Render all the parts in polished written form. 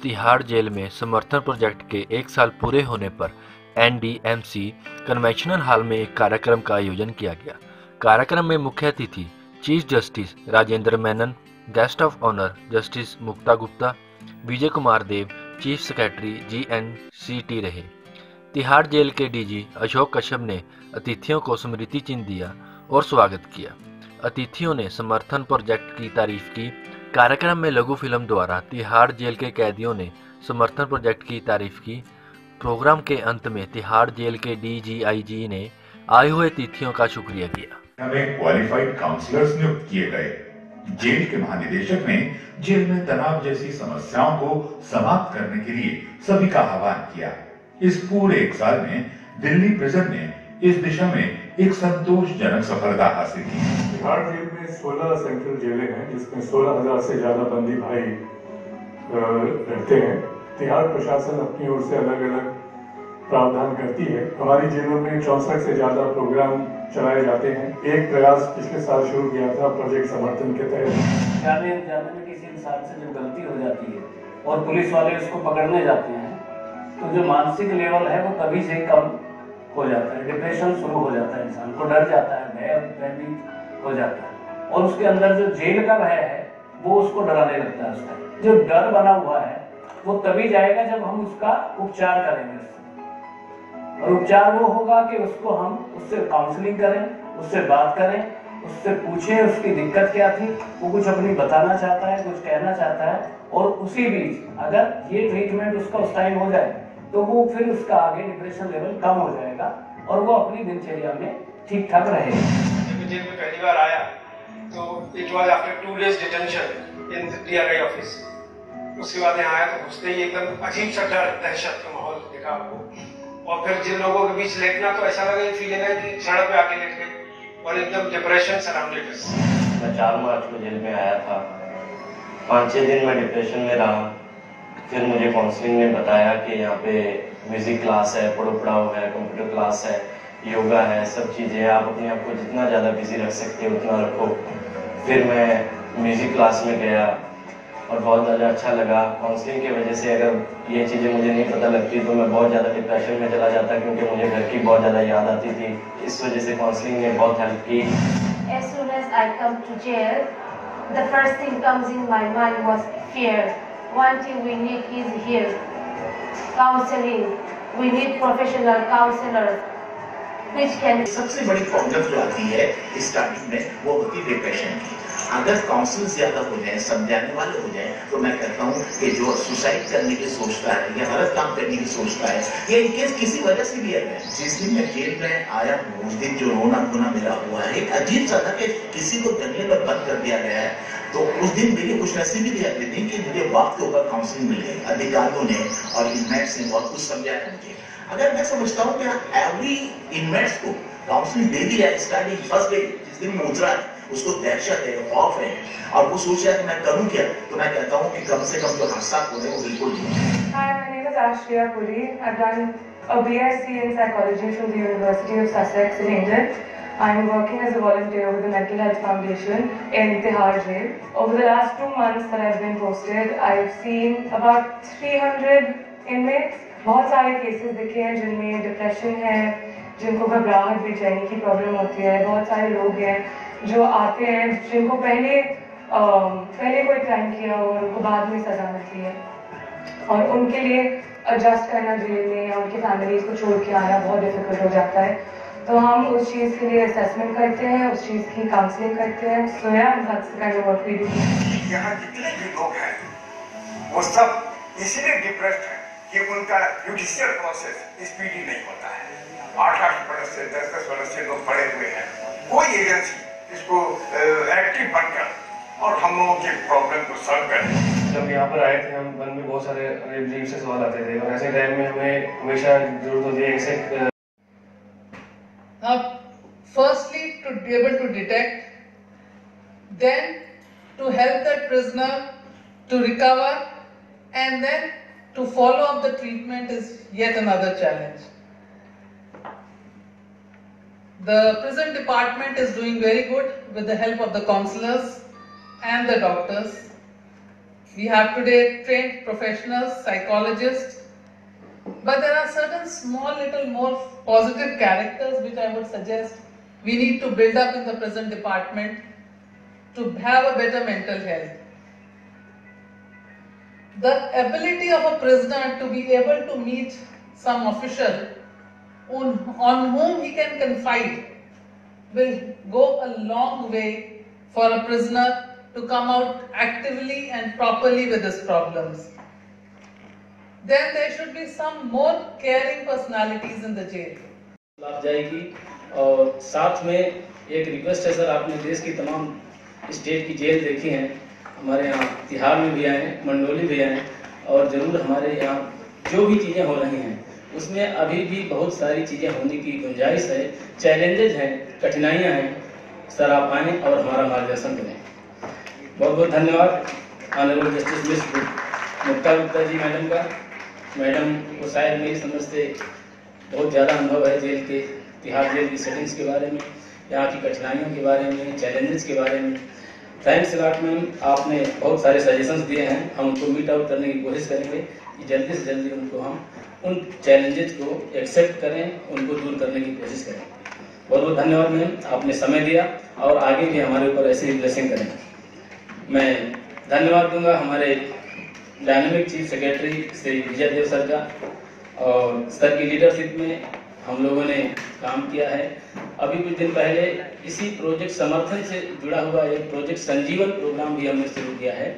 Tihar jail में समर्थन project के 1 साल पूरे होने पर NDMC कन्वेंशनल हॉल में एक कार्यक्रम का आयोजन किया गया। कार्यक्रम में मुख्य अतिथि chief justice Rajendra Menon, guest of honour justice Mukta Gupta, Vijay Kumar Dev, chief secretary GNCT रहे। तिहाड़ जेल के DG अशोक कश्यप ने अतिथियों को स्मृति चिन्ह दिया और स्वागत किया। अतिथियों ने समर्थन प्रोजेक्ट की तारीफ की। कार्यक्रम में लघु फिल्म द्वारा तिहाड़ जेल के कैदियों ने समर्थन प्रोजेक्ट की तारीफ की। प्रोग्राम के अंत में तिहाड़ जेल के DGIG ने आए हुए अतिथियों का शुक्रिया किया। हमें क्वालिफाइड काउंसलर्स नियुक्त किए गए। जेल के महानिदेशक ने जेल में तनाव जैसी समस्याओं को समाप्त करने के लिए सभी का आह्वान किया। इस पूरे 1 साल में दिल्ली प्रिजन ने इस दिशा में एक संतोषजनक सफलता हासिल की। तिहाड़ जेल में 16 सेंट्रल जेलें हैं, जिसमें 16,000 से ज्यादा बंदी भाई रहते हैं। तिहाड़ प्रशासन अपनी ओर से अलग अलग प्रावधान करती है। हमारी जेलों में 64 से ज्यादा प्रोग्राम चलाए जाते हैं। एक प्रयास पिछले साल शुरू किया था प्रोजेक्ट समर्थन के तहत। जाने में किसी इंसान से जब गलती हो जाती है और पुलिस वाले उसको पकड़ने जाते हैं, तो जो मानसिक लेवल है वो तभी से कम हो जाता है। डिप्रेशन शुरू हो जाता है, इंसान को डर जाता है, भयभीत हो जाता है और उसके अंदर जो जेल का भय है वो उसको डराने लगता है। उसका जो डर बना हुआ है वो तभी जाएगा जब हम उसका उपचार करेंगे। और उपचार वो होगा कि उसको हम उससे काउंसलिंग करें, उससे बात करें, उससे पूछें उसकी दिक्कत क्या थी, वो कुछ अपनी बताना चाहता है, कुछ कहना चाहता है, और उसी बीच अगर ये ट्रीटमेंट उसका उस टाइम हो जाए तो वो फिर उसका आगे डिप्रेशन लेवल कम हो जाएगा और वो अपनी दिनचर्या में ठीक ठाक रहेगा। जब जेल में पहली बार आया तो it was after 2 days detention in DRI office. उसके बाद यहाँ आया तो घुसते ही एकदम अजीब सा डर, दहशत का माहौल देखा आपको। और फिर जिन लोगों के बीच लेटना तो ऐसा लगा, फीलिंग है कि सड़क पे आके लेट गए और एकदम डिप्रेशन सराउंडेड अस। मैं 4 मार्च को जेल में आया था। 5-6 दिन में डिप्रेशन में रहा। फिर मुझे काउंसलिंग ने बताया कि यहाँ पे म्यूजिक क्लास है, पढ़ो पढ़ाओ है, कंप्यूटर क्लास है, योगा है, सब चीज़ें हैं। आप अपने आप को जितना ज़्यादा बिजी रख सकते हो उतना रखो। फिर मैं म्यूजिक क्लास में गया और बहुत ज़्यादा अच्छा लगा। काउंसलिंग की वजह से अगर ये चीज़ें मुझे नहीं पता लगती तो मैं बहुत ज़्यादा डिप्रेशन में चला जाता, क्योंकि मुझे घर की बहुत ज़्यादा याद आती थी। इस वजह से काउंसलिंग ने बहुत हेल्प की। As soon as I come to jail, the first thing comes in my mind was fear. One thing we need is here, counseling. We need professional counselors, which can. सबसे बड़ी problem जो आती है starting में वो होती है depression की। अगर काउंसिल ज्यादा हो जाए, समझाने वाले हो जाए, तो मैं कहता हूँ कि जो सुसाइड करने की सोचता है या गलत काम करने की सोचता है या इनकेस किसी वजह से भी है, जिस दिन मैं जेल में आया हूँ उस दिन जो रोना धोना मेरा हुआ है एक अजीब सा था कि किसी को जंगले पर बंद कर दिया गया है। तो उस दिन मेरी खुशनसीबी भी रहती थी कि मुझे वक्त के ऊपर काउंसलिंग मिल गई। अधिकारियों ने और इनमेट्स ने बहुत कुछ समझाया मुझे। अगर मैं समझता हूँ कि एवरी इनमेट्स को काउंसलिंग दे दिया स्टार्टिंग फर्स्ट डे जिस दिन में उतरा है, उसको दहशत है, खौफ है और वो सोच रहा है कि मैं करूँ क्या, तो मैं कहता हूँ कि कम से कम जो हादसा हो रहे वो बिल्कुल नहीं। Hi, my name is Ashriya Puri. I've done a BSc in psychology from the University of Sussex in England. I'm working as a volunteer with the Mental Health Foundation in Tihar Jail. Over the last 2 months that I've been posted, I've seen about 300 inmates. बहुत सारे cases देखे हैं जिनमें depression है, जिनको घबराहट बेचैनी की प्रॉब्लम होती है। बहुत सारे लोग हैं जो आते हैं जिनको पहले कोई क्राइम किया हो और उनको बाद में सजा मिलती है और उनके लिए एडजस्ट करना जेल में या उनकी फैमिलीज को छोड़ के आना बहुत डिफिकल्ट हो जाता है। तो हम उस चीज़ के लिए असेसमेंट करते हैं, उस चीज़ की काउंसलिंग करते हैं। So that's the kind of work we do. यहाँ जितने भी लोग हैं वो सब इसीलिए डिप्रेस्ड हैं कि उनका जुडिशियल प्रोसेस स्पीडी नहीं होता है। 8-8 बरस से 10-10 बरस से लोग पड़े हुए हैं। कोई एजेंसी इसको एक्टिव बनकर और हम लोगों के प्रॉब्लम को सॉल्व करें। जब यहाँ पर आए थे हम मन में बहुत सारे अजीब से सवाल आते थे और ऐसे टाइम में हमें हमेशा जरूरत होती है ऐसे। Firstly, to be able to detect, then to help that prisoner to recover, and then to follow up the treatment is yet another challenge. The prison department is doing very good with the help of the counselors and the doctors. We have today trained professionals, psychologists, but there are certain small little more positive characters which I would suggest we need to build up in the prison department to have a better mental health. The ability of a prisoner to be able to meet some official on whom he can confide will go a long way for a prisoner to come out actively and properly with his problems. Then there should be some more caring personalities in the jail. लाभ जाएगी और साथ में एक request है sir, आपने देश की तमाम स्टेट की जेल देखी हैं, हमारे यहाँ तिहाड़ में भी आए, मंडोली भी आए, और ज़रूर हमारे यहाँ जो भी चीज़ें हो रही हैं उसमें अभी भी बहुत सारी चीज़ें होने की गुंजाइश है, चैलेंजेज हैं, कठिनाइयाँ हैं। सर आप आएँ और हमारा मार्गदर्शन करें। बहुत बहुत धन्यवाद honourable justice miss Mukta Gupta ji madam का। मैडम को शायद मेरी समझ से बहुत ज़्यादा अनुभव है जेल के, तिहाड़ जेल की सेटिंग्स के बारे में, यहाँ की कठिनाइयों के बारे में, चैलेंजेस के बारे में। थैंक्स लॉट मैम, आपने बहुत सारे सजेशंस दिए हैं, हम उनको मीट आउट करने की कोशिश करेंगे कि जल्दी से जल्दी उनको हम उन चैलेंजेस को एक्सेप्ट करें, उनको दूर करने की कोशिश करें। बहुत बहुत धन्यवाद मैम, आपने समय दिया और आगे भी हमारे ऊपर ऐसे ही ब्लेसिंग करें। मैं धन्यवाद दूंगा हमारे dynamic chief secretary Shri Vijay देव सर का, और सर की लीडरशिप में हम लोगों ने काम किया है। अभी कुछ दिन पहले इसी प्रोजेक्ट समर्थन से जुड़ा हुआ एक प्रोजेक्ट संजीवन प्रोग्राम भी हमने शुरू किया है,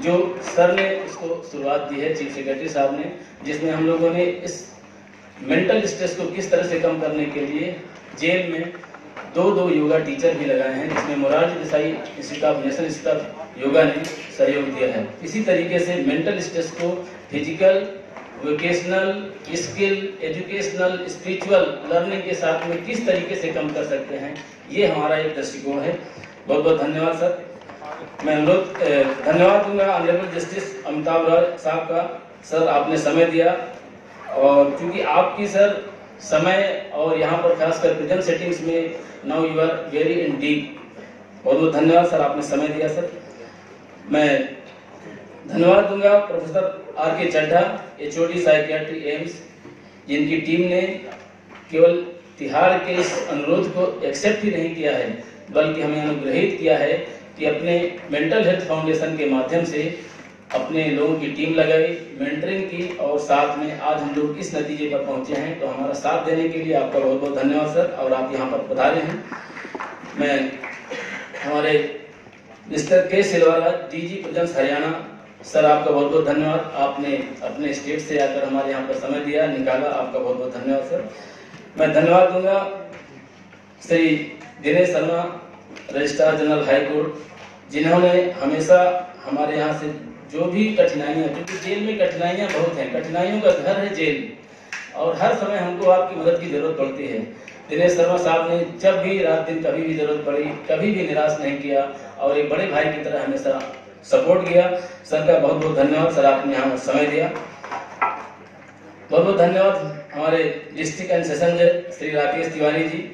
जो सर ने उसको शुरुआत दी है, चीफ सेक्रेटरी साहब ने, जिसमें हम लोगों ने इस मेंटल स्ट्रेस को किस तरह से कम करने के लिए जेल में दो योगा टीचर भी लगाए हैं, जिसमें Morarji Desai institute of national institute of yoga ने सहयोग दिया है। इसी तरीके से मेंटल स्ट्रेस को physical, vocational, skill, educational, spiritual learning के साथ में किस तरीके से कम कर सकते हैं, ये हमारा एक दृष्टिकोण है। बहुत बहुत धन्यवाद सर। मैं अनुरोध धन्यवाद दूंगा ऑनरेबल जस्टिस अमिताभ रॉय साहब का। सर आपने समय दिया, और क्योंकि आपकी सर समय और यहाँ पर खासकर प्रिजन सेटिंग्स में now you are very in deep. बहुत बहुत धन्यवाद सर, आपने समय दिया सर। मैं धन्यवाद दूंगा प्रोफेसर आर के चड्ढा, HOD साइकियाट्री एम्स, जिनकी टीम ने केवल तिहाड़ के इस अनुरोध को एक्सेप्ट ही नहीं किया है, बल्कि हमें अनुग्रहित किया है कि अपने मेंटल हेल्थ फाउंडेशन के माध्यम से अपने लोगों की टीम लगाई, मेंटरिंग की, और साथ में आज हम लोग इस नतीजे पर पहुंचे हैं। तो हमारा साथ देने के लिए आपका बहुत बहुत धन्यवाद सर, और आप यहाँ पर पधारे हैं। मैं हमारे मिस्टर के सिलवाला, DG प्रेजेंस हरियाणा, सर आपका बहुत बहुत धन्यवाद, आपने अपने स्टेट से आकर हमारे यहाँ पर समय दिया, निकाला, आपका बहुत बहुत धन्यवाद सर। मैं धन्यवाद दूंगा Shri Dinesh Sharma, registrar general high court, जिन्होंने हमेशा हमारे यहाँ से जो भी कठिनाइयाँ, क्योंकि जेल में कठिनाइयाँ बहुत हैं, कठिनाइयों का घर है जेल, और हर समय हमको आपकी मदद की जरूरत पड़ती है। दिनेश शर्मा साहब ने जब भी रात दिन कभी भी जरूरत पड़ी, कभी भी निराश नहीं किया, और एक बड़े भाई की तरह हमेशा सपोर्ट किया। सर का बहुत बहुत धन्यवाद सर, आपने यहाँ समय दिया। बहुत बहुत धन्यवाद हमारे डिस्ट्रिक्ट एंड सेशन जज Shri Rakesh Tiwari ji.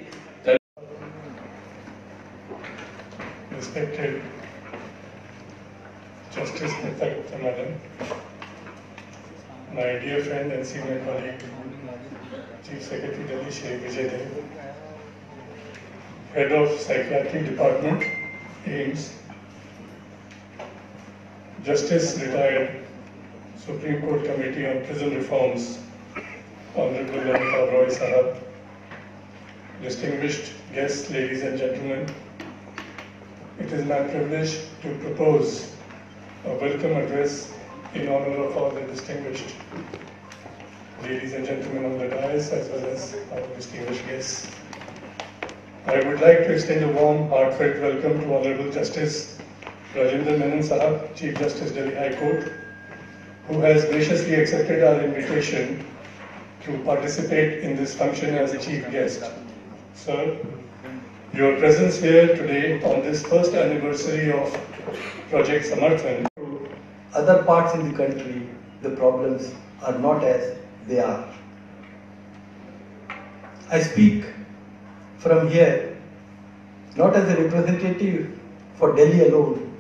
Respected Justice Mukta Gupta Madam, my dear friend and senior colleague, Chief Secretary Delhi Shri Vijay Dev, Head of Psychiatry Department, AIMS, Justice Retired Supreme Court Committee on Prison Reforms, Honorable Amitabh Roy Sahab, distinguished guests, ladies and gentlemen, it is my privilege to propose a welcome address in honor of all the distinguished ladies and gentlemen on the dais, as well as our distinguished guests. I would like to extend a warm, heartfelt welcome to Honorable Justice Rajendra Menon Sahab, Chief Justice Delhi High Court, who has graciously accepted our invitation to participate in this function as a chief guest. Sir, your presence here today on this first anniversary of Project Samarthan. Other parts in the country, the problems are not as they are. I speak from here not as a representative for Delhi alone,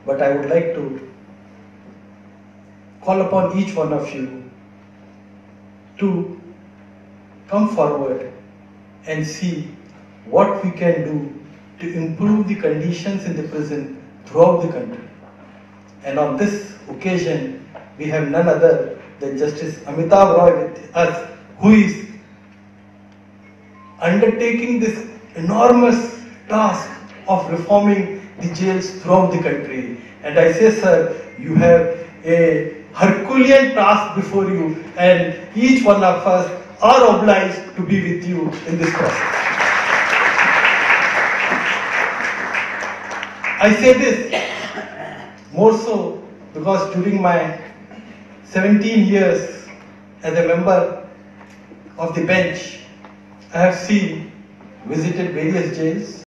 but I would like to call upon each one of you to come forward and see what we can do to improve the conditions in the prison throughout the country. And on this occasion, we have none other than Justice Amitabh Roy with us, who is undertaking this enormous task of reforming the jails throughout the country. And I say, sir, you have a Herculean task before you, and each one of us are obliged to be with you in this process. I say this more so because during my 17 years as a member of the bench, I have visited various jails.